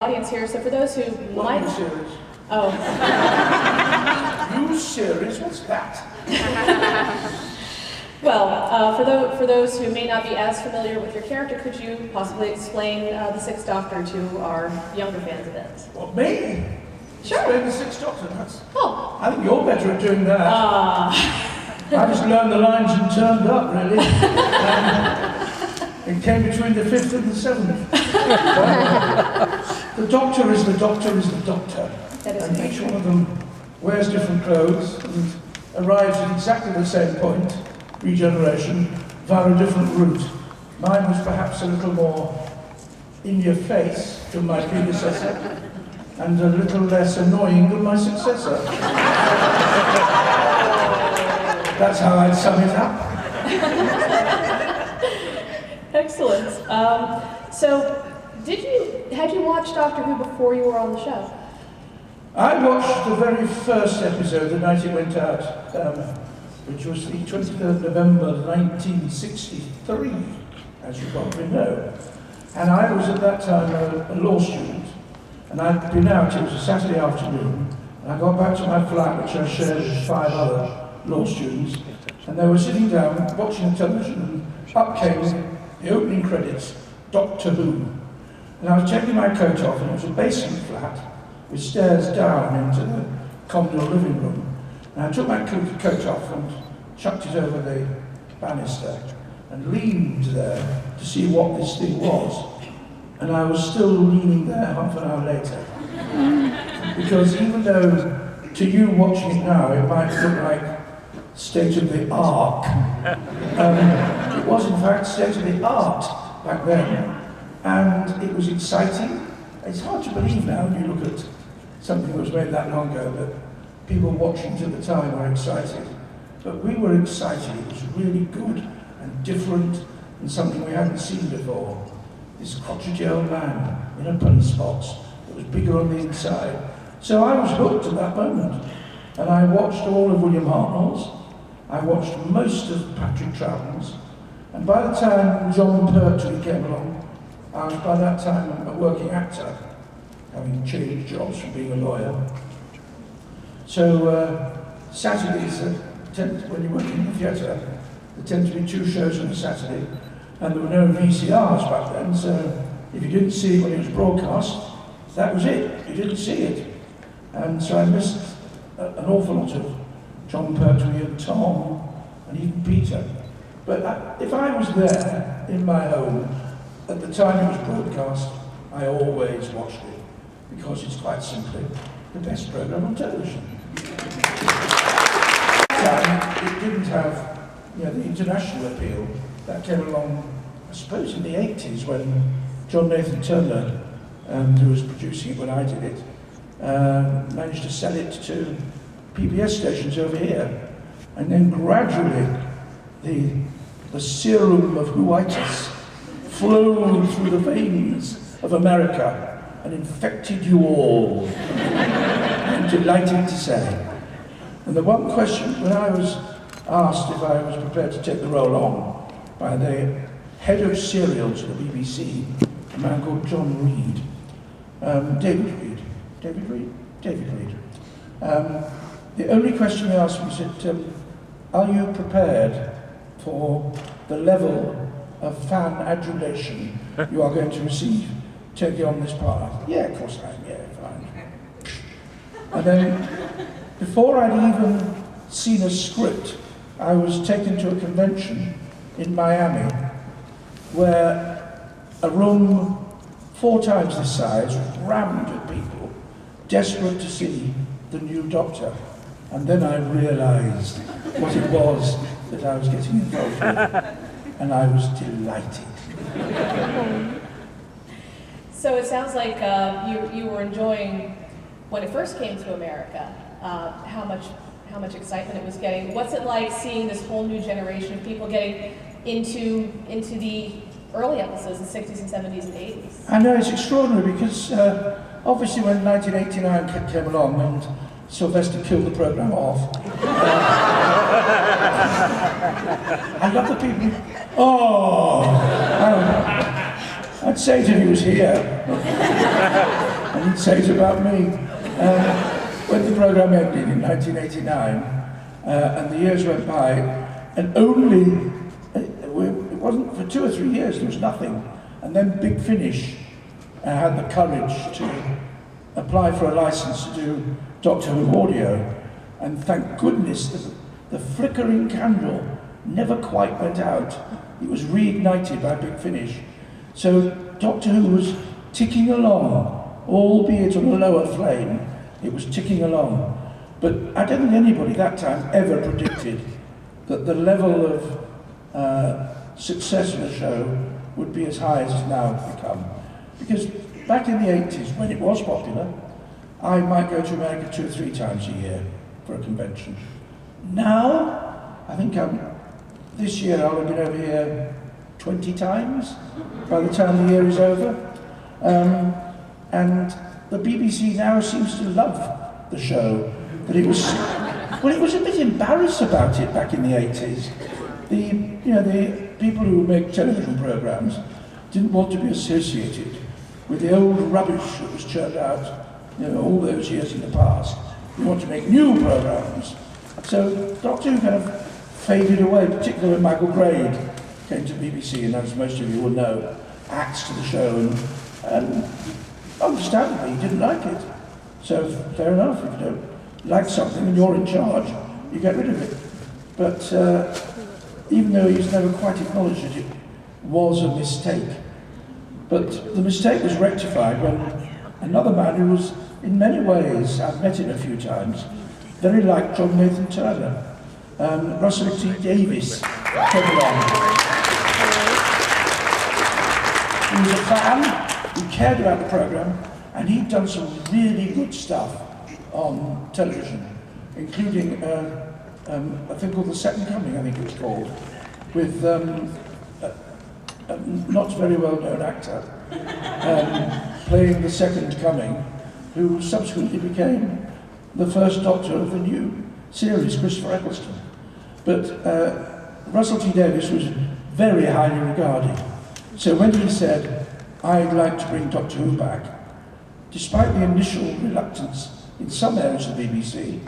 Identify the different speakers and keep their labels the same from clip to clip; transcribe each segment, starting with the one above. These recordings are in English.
Speaker 1: Audience here, so for those who
Speaker 2: What new series?
Speaker 1: Oh.
Speaker 2: New series? What's that?
Speaker 1: Well, for those who may not be as familiar with your character, could you possibly explain the Sixth Doctor to our younger fans a bit?
Speaker 2: What, me?
Speaker 1: Sure.
Speaker 2: Explain the Sixth Doctor?
Speaker 1: Oh.
Speaker 2: I think you're better at doing that. I just learned the lines and turned up, really. It came between the 5th and the 7th. The Doctor is the Doctor is the Doctor. And each one of them wears different clothes and arrives at exactly the same point, regeneration, via a different route. Mine was perhaps a little more in your face than my predecessor, and a little less annoying than my successor. That's how I'd sum it up.
Speaker 1: Excellent. So, had you watched Doctor Who before you were on the show?
Speaker 2: I watched the very first episode the night it went out, which was the 23rd of November 1963, as you probably know. And I was at that time a law student, and I'd been out, it was a Saturday afternoon, and I got back to my flat, which I shared with 5 other law students, and they were sitting down watching television, and up came the opening credits, Doctor Who. And I was taking my coat off, and it was a basement flat with stairs down into the communal living room. And I took my coat off and chucked it over the banister and leaned there to see what this thing was. And I was still leaning there half an hour later. Because even though to you watching it now, it might look like state of the art, it was in fact state of the art back then. And it was exciting. It's hard to believe now when you look at something that was made that long ago that people watching it at the time were excited. But we were excited. It was really good and different and something we hadn't seen before. This crotchety old man in a police box that was bigger on the inside. So I was hooked at that moment. And I watched all of William Hartnell's. I watched most of Patrick Troughton's. And by the time John Pertwee came along, I was by that time a working actor, having changed jobs from being a lawyer. So Saturdays, when you work in the theatre, there tend to be 2 shows on a Saturday, and there were no VCRs back then, so if you didn't see it when it was broadcast, that was it, you didn't see it. And so I missed an awful lot of John Pertwee and Tom, and even Peter. But if I was there, in my home, at the time it was broadcast, I always watched it, because it's quite simply the best programme on television. At the time, it didn't have the international appeal that came along, I suppose, in the 80s when John Nathan Turner, who was producing it when I did it, managed to sell it to PBS stations over here. And then gradually, the serum of Whoitis flowed through the veins of America and infected you all, I'm delighted to say. And the one question, when I was asked if I was prepared to take the role on by the head of serials at the BBC, a man called John Reed, David Reed. The only question he asked me, he said, are you prepared for the level of fan adulation you are going to receive taking on this part? Yeah, of course I am, yeah, fine. And then, before I'd even seen a script, I was taken to a convention in Miami where a room 4 times this size was rammed with people, desperate to see the new Doctor. And then I realised what it was that I was getting involved with. And I was delighted.
Speaker 1: So it sounds like you were enjoying, when it first came to America, how much excitement it was getting. What's it like seeing this whole new generation of people getting into the early episodes, the 60s and 70s and 80s?
Speaker 2: I know, it's extraordinary because obviously when 1989 came along and Sylvester killed the programme off, I love the people. Oh! I'd say it if he was here. and he'd say it about me. When the programme ended in 1989, and the years went by, and only, it wasn't for 2 or 3 years, there was nothing. And then Big Finish had the courage to apply for a license to do Doctor Who audio, and thank goodness the flickering candle never quite went out. It was reignited by Big Finish. So Doctor Who was ticking along, albeit on a lower flame, it was ticking along. But I don't think anybody that time ever predicted that the level of success of the show would be as high as it's now become. Because back in the 80s, when it was popular, I might go to America 2 or 3 times a year for a convention. Now, I think this year I'll have been over here 20 times by the time the year is over. And the BBC now seems to love the show. But it was a bit embarrassed about it back in the 80s. The people who make television programmes didn't want to be associated with the old rubbish that was churned out, all those years in the past. They want to make new programmes. So Doctor Who kind of faded away, particularly when Michael Grade came to BBC, and as most of you will know, axed to the show, and understandably he didn't like it. So fair enough, if you don't like something and you're in charge, you get rid of it. But even though he's never quite acknowledged it, it was a mistake. But the mistake was rectified when another man who was, in many ways, I've met him a few times, very like John Nathan Turner, Russell T. Davies came along. He was a fan, he cared about the programme, and he'd done some really good stuff on television, including a thing called The Second Coming, I think it was called, with a not very well-known actor playing the Second Coming, who subsequently became the first Doctor of the new series, Christopher Eccleston. But Russell T. Davies was very highly regarded. So when he said, "I'd like to bring Doctor Who back," despite the initial reluctance in some areas of the BBC,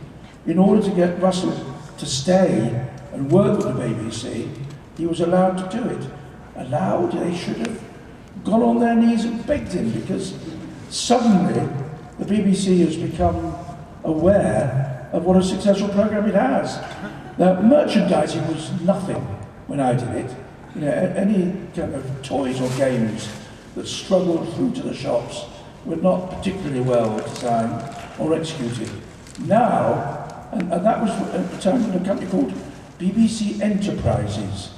Speaker 2: in order to get Russell to stay and work with the BBC, he was allowed to do it. Allowed? They should have gone on their knees and begged him, because suddenly the BBC has become aware of what a successful programme it has. Now, merchandising was nothing when I did it. Any kind of toys or games that struggled through to the shops were not particularly well designed or executed. Now, and that was at the time in a company called BBC Enterprises.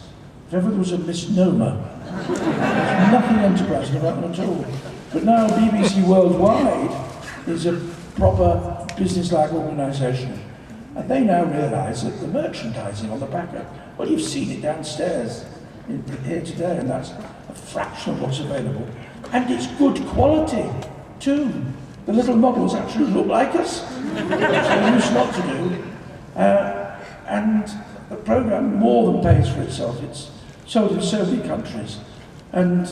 Speaker 2: If ever there was a misnomer, there's nothing enterprising about them at all. But now BBC Worldwide is a proper business-like organisation. And they now realise that the merchandising on the back of, well, you've seen it downstairs here today, and that's a fraction of what's available. And it's good quality, too. The little models actually look like us, which they used not to do. And the programme more than pays for itself. It's sold in so many countries. And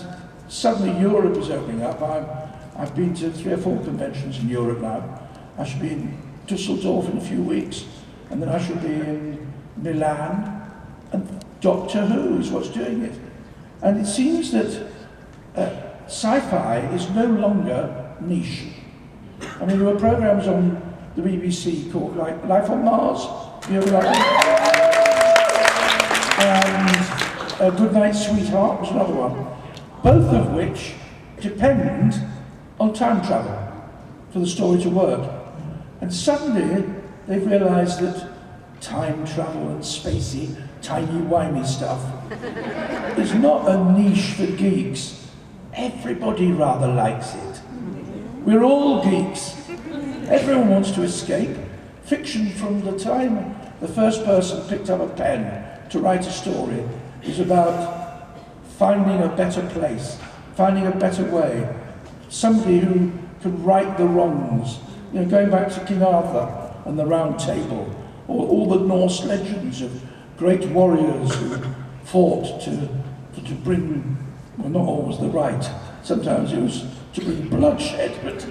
Speaker 2: suddenly Europe is opening up. I've been to 3 or 4 conventions in Europe now. I should be in Dusseldorf in a few weeks, and then I should be in Milan, and Doctor Who is what's doing it. And it seems that sci-fi is no longer niche. I mean, there were programmes on the BBC called like Life on Mars, you know, like and Good Night Sweetheart was another one, both of which depend on time travel for the story to work. And suddenly they've realised that time travel and spacey, timey-wimey stuff is not a niche for geeks. Everybody rather likes it. We're all geeks. Everyone wants to escape. Fiction, from the time the first person picked up a pen to write a story, is about finding a better place, finding a better way, somebody who can right the wrongs. You know, going back to King Arthur and the Round Table, or all the Norse legends of great warriors who fought to bring, well, not always the right, Sometimes it was to bring bloodshed, but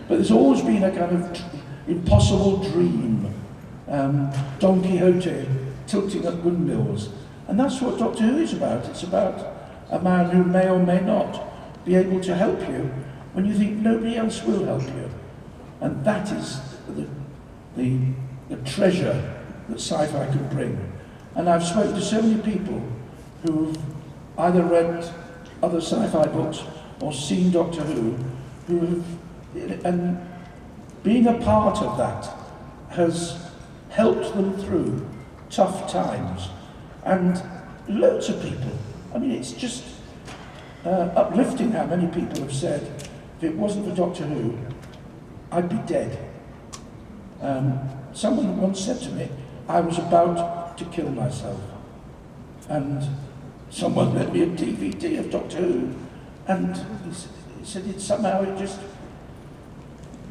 Speaker 2: there's always been a kind of impossible dream. Don Quixote tilting at windmills. And that's what Doctor Who is about. It's about a man who may or may not be able to help you when you think nobody else will help you. And that is the treasure that sci-fi can bring. And I've spoken to so many people who've either read other sci-fi books or seen Doctor Who, and being a part of that has helped them through tough times. And loads of people, I mean, it's just uplifting how many people have said, if it wasn't for Doctor Who, I'd be dead. Someone once said to me, I was about to kill myself. And someone lent me a DVD of Doctor Who, and he said it just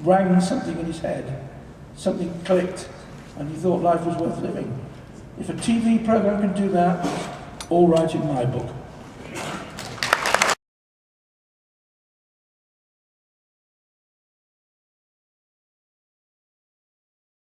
Speaker 2: rang something in his head. Something clicked, and he thought life was worth living. If a TV program can do that, all right in my book.